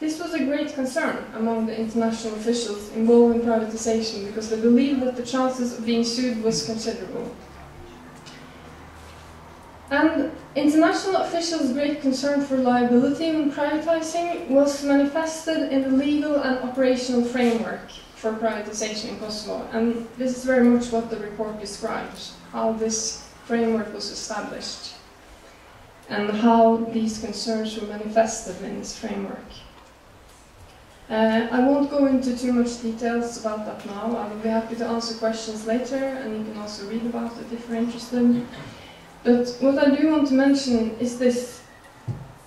This was a great concern among the international officials involved in privatization because they believed that the chances of being sued was considerable. And international officials' great concern for liability when privatizing was manifested in the legal and operational framework for privatization in Kosovo. And this is very much what the report describes, how this framework was established and how these concerns were manifested in this framework. I won't go into too much details about that now. I will be happy to answer questions later, and you can also read about it if you're interested. But what I do want to mention is this: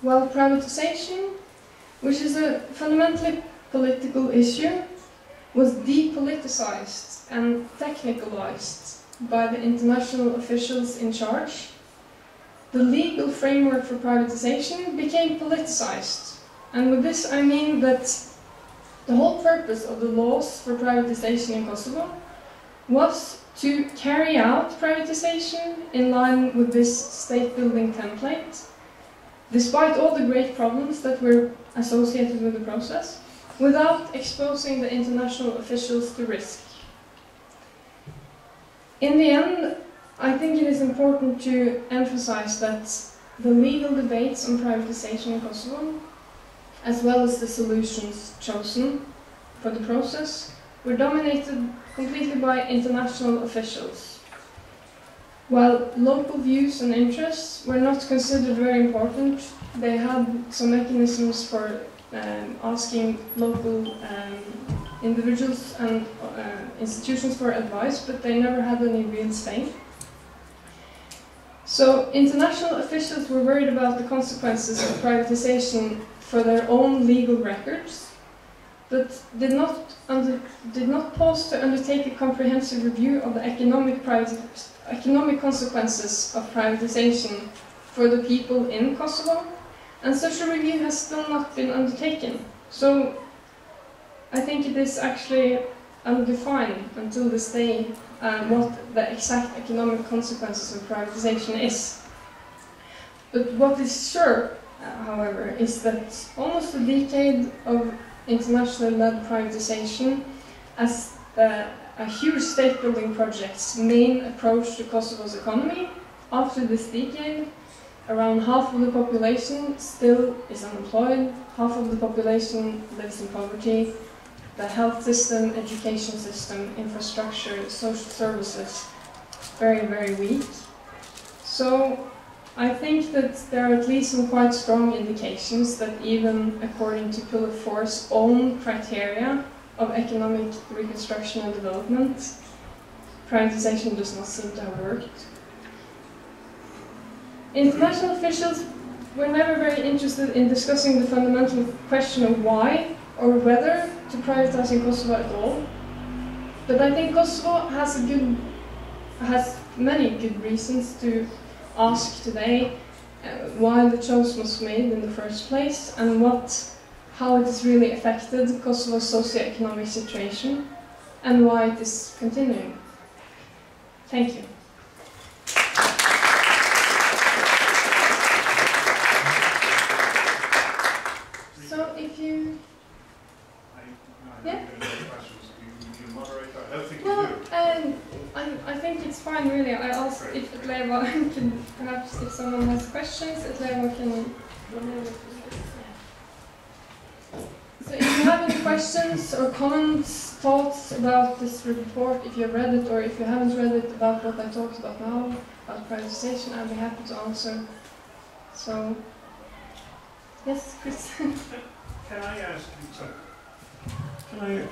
while privatization, which is a fundamentally political issue, was depoliticized and technicalized by the international officials in charge, the legal framework for privatization became politicized. And with this I mean that the whole purpose of the laws for privatization in Kosovo was to carry out privatization in line with this state-building template, despite all the great problems that were associated with the process, without exposing the international officials to risk. In the end, I think it is important to emphasize that the legal debates on privatization in Kosovo, as well as the solutions chosen for the process, were dominated completely by international officials. While local views and interests were not considered very important, they had some mechanisms for asking local individuals and institutions for advice, but they never had any real say. So international officials were worried about the consequences of privatization for their own legal records, but did not pause to undertake a comprehensive review of the economic consequences of privatization for the people in Kosovo, and such a review has still not been undertaken. So I think it is actually undefined until this day what the exact economic consequences of privatization is. But what is sure, however, is that almost a decade of internationally led privatization as a huge state-building project's main approach to Kosovo's economy, after this decade, around half of the population still is unemployed, half of the population lives in poverty, the health system, education system, infrastructure, social services, very, very weak. So I think that there are at least some quite strong indications that even according to Pillar 4's own criteria of economic reconstruction and development, privatization does not seem to have worked. International officials were never very interested in discussing the fundamental question of why or whether to privatize in Kosovo at all. But I think Kosovo has many good reasons to ask today why the choice was made in the first place and how it has really affected Kosovo's socio-economic situation and why it is continuing. Thank you. So if you... Yeah? You moderate that? I don't think well, you do. I think it's fine, really. I asked if Leva can, perhaps if someone has questions, Leva can... So if you have any questions or comments, thoughts about this report, if you've read it or if you haven't read it, about what I talked about now, about privatization, I'll be happy to answer. So, yes, Chris. Can I ask you,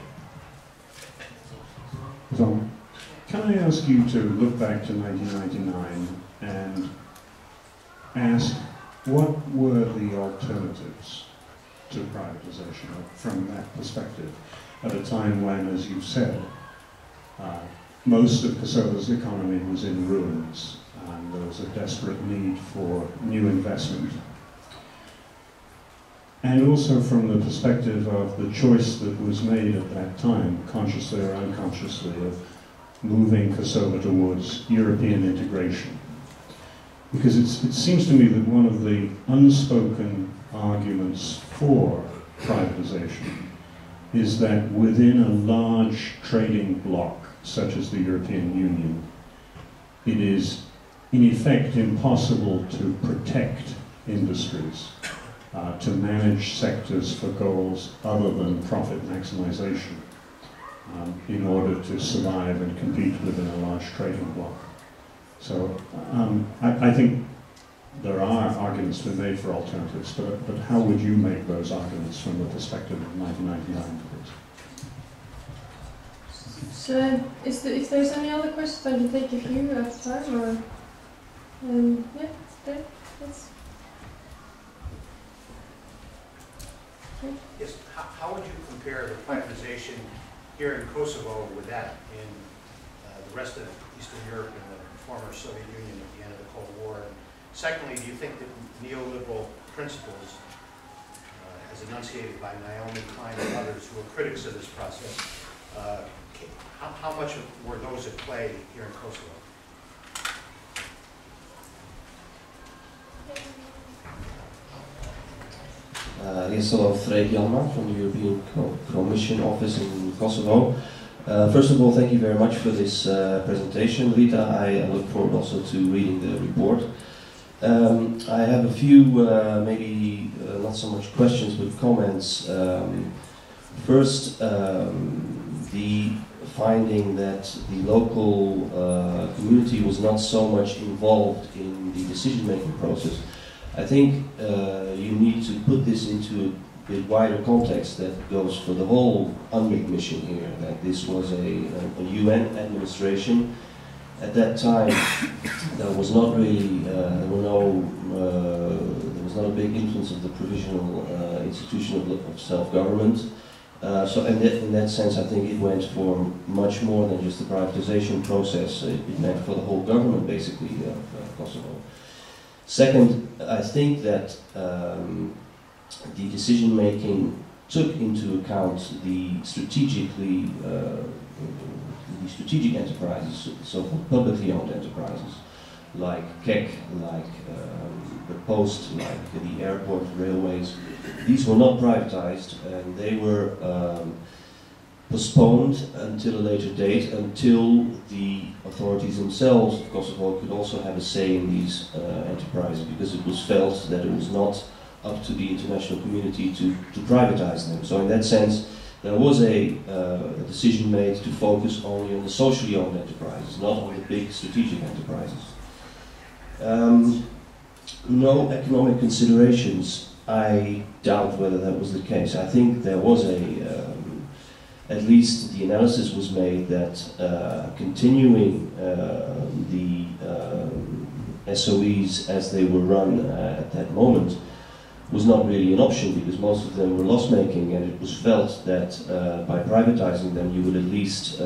can I ask you to look back to 1999 and ask what were the alternatives to privatization from that perspective at a time when, as you said, most of Kosovo's economy was in ruins and there was a desperate need for new investment. And also from the perspective of the choice that was made at that time, consciously or unconsciously, of moving Kosovo towards European integration. Because it seems to me that one of the unspoken arguments for privatization is that within a large trading bloc, such as the European Union, it is in effect impossible to protect industries, to manage sectors for goals other than profit maximization in order to survive and compete within a large trading bloc. So I think there are arguments to be made for alternatives, but how would you make those arguments from the perspective of 1999, please? So, if there's any other questions, I can take a few at a time, or yeah, there, yes. Okay. Yes. How would you compare the privatization here in Kosovo with that in the rest of Eastern Europe and the former Soviet Union at the end of the Cold War? And secondly, do you think that neoliberal principles, as enunciated by Naomi Klein and others who are critics of this process, how much were those at play here in Kosovo? Yes, hello, Freek Janma from the European Commission office in Kosovo. First of all, thank you very much for this presentation, Rita. I look forward also to reading the report. I have a few, maybe not so much questions, but comments. First, the finding that the local community was not so much involved in the decision-making process. I think you need to put this into a bit wider context that goes for the whole UNMIK mission here, that this was a UN administration. At that time, there was not really, there was not a big influence of the provisional institution of self-government. So in that sense, I think it went for much more than just the privatization process. It meant for the whole government, basically, of Kosovo. Second, I think that the decision-making took into account the strategic enterprises, so-called publicly owned enterprises, like KEK, like the post, like the airport, railways. These were not privatized, and they were postponed until a later date, until the authorities themselves of Kosovo could also have a say in these enterprises, because it was felt that it was not up to the international community to privatize them. So in that sense, there was a decision made to focus only on the socially owned enterprises, not on the big strategic enterprises. No economic considerations. I doubt whether that was the case. I think there was at least the analysis was made that continuing the SOEs as they were run at that moment was not really an option, because most of them were loss-making, and it was felt that by privatizing them you would at least